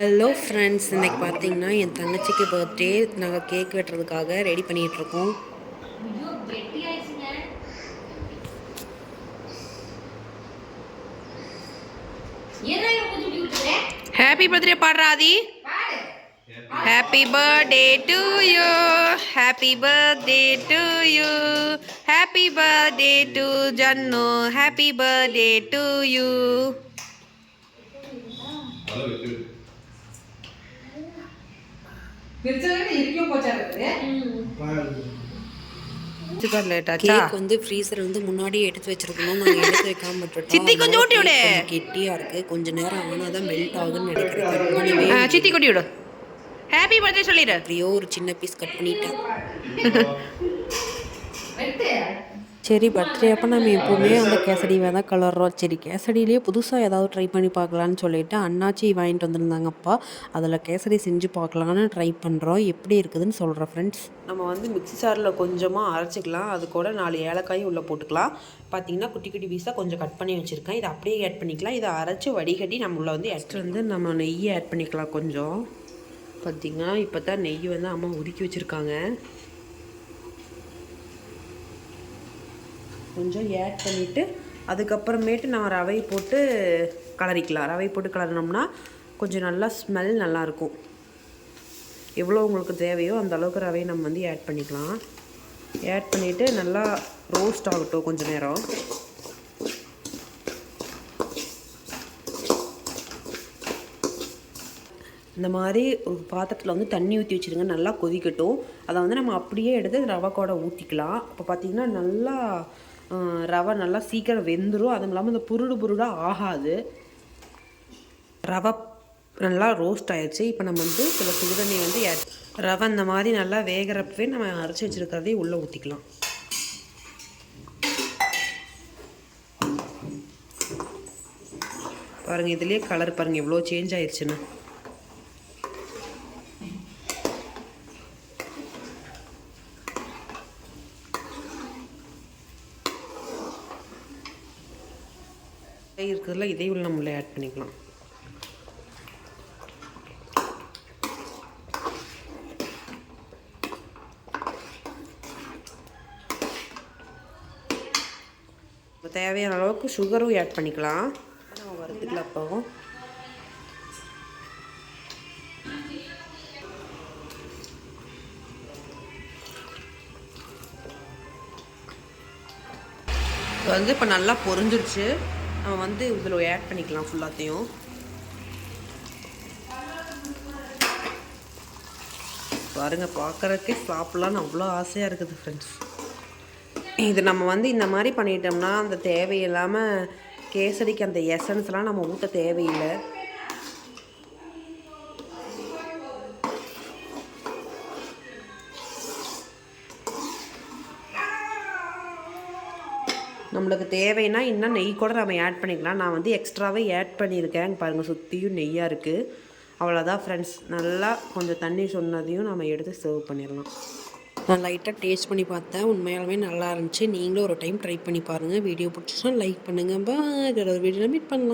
Hello friends, இன்றைக்கி பார்த்தீங்கன்னா என் தங்கச்சிக்கு பர்த்டே. நாங்கள் கேக் வெட்டுறதுக்காக ரெடி பண்ணிகிட்ருக்கோம். ஹாப்பி பர்த்டே பாடுறாதி. Happy birthday to you, happy birthday to you, happy birthday to Jannu, happy birthday to you. Cake வந்து ஃப்ரீசர் வந்து முன்னாடியே எடுத்து வச்சிருக்கணும். நாங்கள் எடுத்து வைக்காம விட்டுட்டோம். சித்தி கொஞ்சம் ஊட்டி விடு. கெட்டியா இருக்கு, கொஞ்சம் நேரம் ஆனாதான் மெல்ட் ஆகுன்னு நினைக்கிறேன். சித்தி கொட்டி விடு. ஹாப்பி பர்த்டே சொல்லிடு. அப்படியோ ஒரு சின்ன பீஸ் கட் பண்ணிட்டேன். சரி, பர்த்டே அப்போ நம்ம எப்போவுமே அந்த கேசரியை தான் கலர்றோம். சரி, கேசரியிலே புதுசாக ஏதாவது ட்ரை பண்ணி பார்க்கலான்னு சொல்லிவிட்டு அண்ணாச்சி வாங்கிட்டு வந்திருந்தாங்கப்பா. அதில் கேசரி செஞ்சு பார்க்கலான்னு ட்ரை பண்ணுறோம். எப்படி இருக்குதுன்னு சொல்கிறேன் ஃப்ரெண்ட்ஸ். நம்ம வந்து மிக்ஸி ஜாரில் கொஞ்சமாக அரைச்சிக்கலாம். அது கூட 4 ஏலக்காயும் உள்ளே போட்டுக்கலாம். பார்த்திங்கன்னா குட்டி குட்டி பீஸாக கொஞ்சம் கட் பண்ணி வச்சுருக்கேன். இதை அப்படியே ஆட் பண்ணிக்கலாம். இதை அரைச்சி வடிகட்டி நம்ம உள்ளே வந்து வந்து நம்ம நெய்யை ஆட் பண்ணிக்கலாம். கொஞ்சம் பார்த்திங்கன்னா இப்போ தான் நெய் வந்து அம்மா உருக்கி வச்சுருக்காங்க. கொஞ்சம் ஆட் பண்ணிவிட்டு அதுக்கப்புறமேட்டு நம்ம ரவை போட்டு கலரிக்கலாம். ரவை போட்டு கலரினோம்னா கொஞ்சம் நல்லா ஸ்மெல் நல்லாயிருக்கும். எவ்வளோ உங்களுக்கு தேவையோ அந்த அளவுக்கு ரவையை நம்ம வந்து ஆட் பண்ணிக்கலாம். ஆட் பண்ணிவிட்டு நல்லா ரோஸ்ட் ஆகட்டும் கொஞ்சம் நேரம். இந்த மாதிரி ஒரு பாத்திரத்தில் வந்து தண்ணி ஊற்றி வச்சுருங்க. நல்லா கொதிக்கட்டும். அதை வந்து நம்ம அப்படியே எடுத்து ரவை கூட ஊற்றிக்கலாம். இப்போ பார்த்திங்கன்னா நல்லா ரவை நல்லா சீக்கிரம் வெந்துடும். அதுவும் இல்லாமல் இந்த புருடாக ஆகாது. ரவை நல்லா ரோஸ்ட் ஆயிடுச்சு. இப்போ நம்ம வந்து சில சுடுதண்ணி வந்து ரவை இந்த மாதிரி நல்லா வேகிறப்பவே நம்ம அரைச்சி வச்சுருக்கிறதையும் உள்ளே ஊற்றிக்கலாம். பாருங்கள், இதுலேயே கலர் பாருங்கள் எவ்வளோ சேஞ்ச் ஆயிடுச்சுன்னு. இருக்கிறதுல இதை உள்ள நம்ம ஆட் பண்ணிக்கலாம். தேவையான அளவுக்கு சுகரும் ஆட் பண்ணிக்கலாம். நம்ம வறுத்துக்கலாம். அப்போ வந்து இப்போ நல்லா பொரிஞ்சிருச்சு. நம்ம வந்து இதில் ஆட் பண்ணிக்கலாம் ஃபுல்லாத்தையும். பாருங்கள், பார்க்குறதுக்கே சாப்பிட்லான்னு அவ்வளோ ஆசையாக இருக்குது ஃப்ரெண்ட்ஸ். இது நம்ம வந்து இந்த மாதிரி பண்ணிட்டோம்னா அந்த தேவையில்லாமல் கேசரிக்கு அந்த எசன்ஸ்லாம் நம்ம ஊற்ற தேவையில்லை. நம்மளுக்கு தேவைன்னா இன்னும் நெய் கூட நம்ம ஆட் பண்ணிக்கலாம். நான் வந்து எக்ஸ்ட்ராவே ஆட் பண்ணியிருக்கேன். பாருங்கள், சுற்றியும் நெய்யாக இருக்குது. அவ்வளோதான் ஃப்ரெண்ட்ஸ். நல்லா கொஞ்சம் தண்ணி சொன்னதையும் நம்ம எடுத்து சர்வ் பண்ணிடலாம். நான் லைட்டாக டேஸ்ட் பண்ணி பார்த்தேன். உண்மையாலுமே நல்லா இருந்துச்சு. நீங்களும் ஒரு டைம் ட்ரை பண்ணி பாருங்கள். வீடியோ பிடிச்சிச்சுன்னா லைக் பண்ணுங்கள். பாய். வேறு ஒரு வீடியோவில் மீட் பண்ணலாம்.